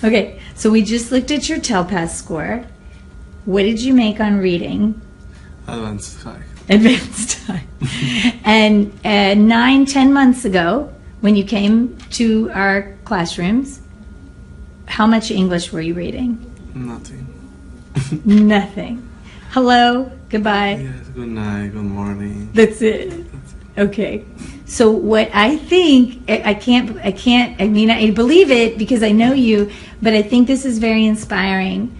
Okay, so we just looked at your TELPAS score. What did you make on reading? Advanced High. Advanced High. And 9-10 months ago, when you came to our classrooms, how much English were you reading? Nothing. Nothing. Hello, goodbye. Yes, good night, good morning. That's it. Okay. So what I think, I believe it because I know you, but I think this is very inspiring.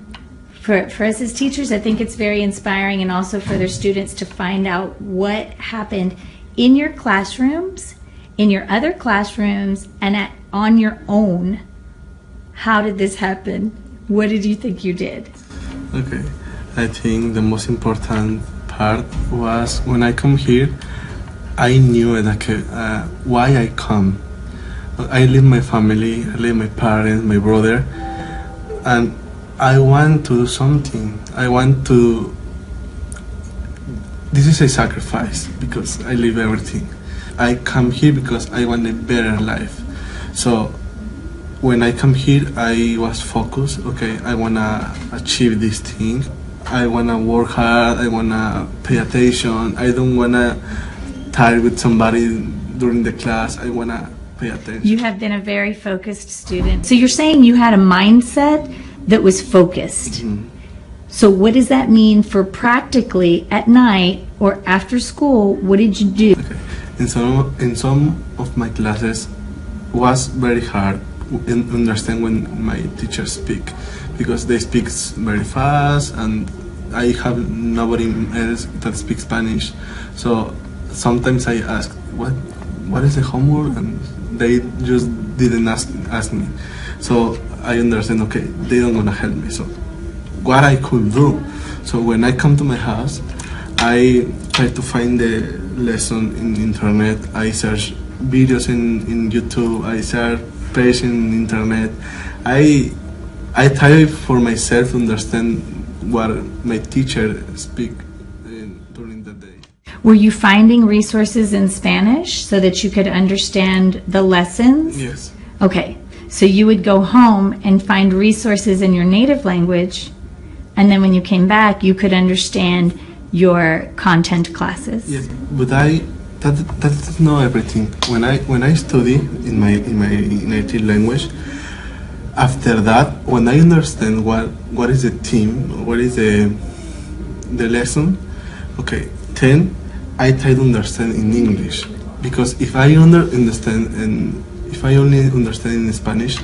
For us as teachers, I think it's very inspiring, and also for their students to find out what happened in your classrooms, in your other classrooms, and on your own. How did this happen? What did you think you did? Okay, I think the most important part was when I come here, I knew that why I come. I leave my family, I leave my parents, my brother, and I want to do something. This is a sacrifice because I leave everything. I come here because I want a better life. So when I come here, I was focused. Okay, I want to achieve this thing. I want to work hard. I want to pay attention. I don't want to tie with somebody during the class. I want to pay attention. You have been a very focused student. So you're saying you had a mindset that was focused. Mm-hmm. So what does that mean for practically at night or after school? What did you do? Okay. In some of my classes was very hard in understand when my teachers speak, because they speak very fast and I have nobody else that speaks Spanish. So sometimes I ask what is the homework, and they just didn't ask me. So I understand, okay, they don't want to help me. So what I could do, so when I come to my house, I try to find the lesson in internet. I search videos in YouTube. I search pages in internet. I try for myself to understand what my teacher speak during the day. Were you finding resources in Spanish so that you could understand the lessons? Yes. Okay, so you would go home and find resources in your native language, and then when you came back, you could understand your content classes. Yes, but that's not everything. When I study in my native language, after that, when I understand what is the theme, what is the lesson, okay, then I try to understand in English, because if I understand and if I only understand in Spanish,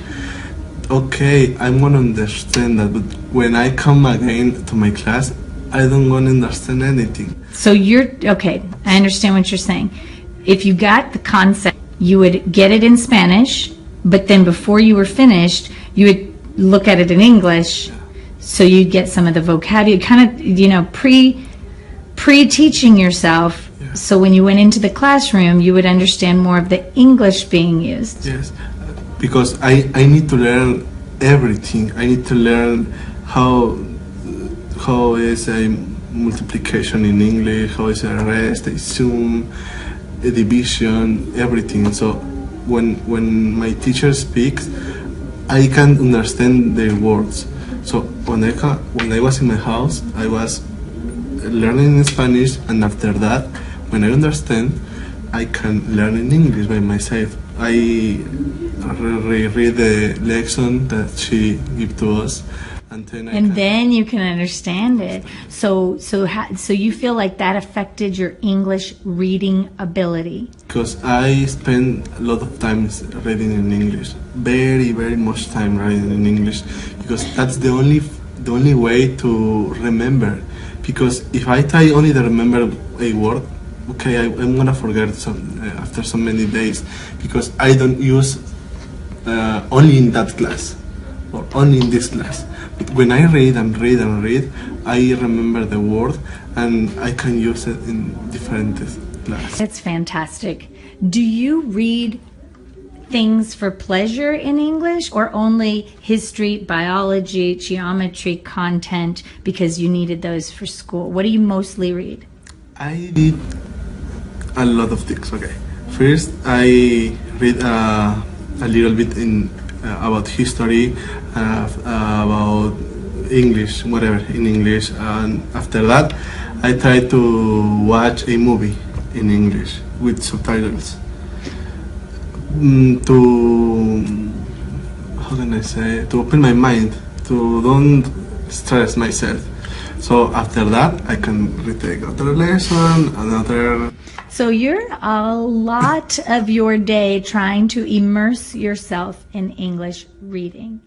okay, I'm gonna understand that, but when I come again to my class, I don't want to understand anything. So okay, I understand what you're saying. If you got the concept, you would get it in Spanish, but then before you were finished, you would look at it in English, so you'd get some of the vocabulary, kind of, pre-teaching yourself. Yeah. So when you went into the classroom, you would understand more of the English being used. Yes, because I need to learn everything. I need to learn how is a multiplication in English, how is a rest, a sum, a division, everything. So when my teacher speaks, I can understand their words. So when I was in my house, I was learning in Spanish, and after that, when I understand, I can learn in English by myself. I reread the lesson that she gave to us, and then you can understand it. So you feel like that affected your English reading ability? Because I spend a lot of time reading in English, very, very much time reading in English, because that's the only way to remember. Because if I try only to remember a word, okay, I'm gonna forget after so many days, because I don't use only in that class or only in this class. But when I read and read and read, I remember the word and I can use it in different classes. That's fantastic. Do you read things for pleasure in English, or only history, biology, geometry content because you needed those for school? What do you mostly read? I read a lot of things. Okay, first I read a little bit in about history, about English, whatever in English. And after that, I try to watch a movie in English with subtitles. To, how can I say, to open my mind, to don't stress myself. So after that, I can retake another lesson, another. So you're a lot of your day trying to immerse yourself in English reading.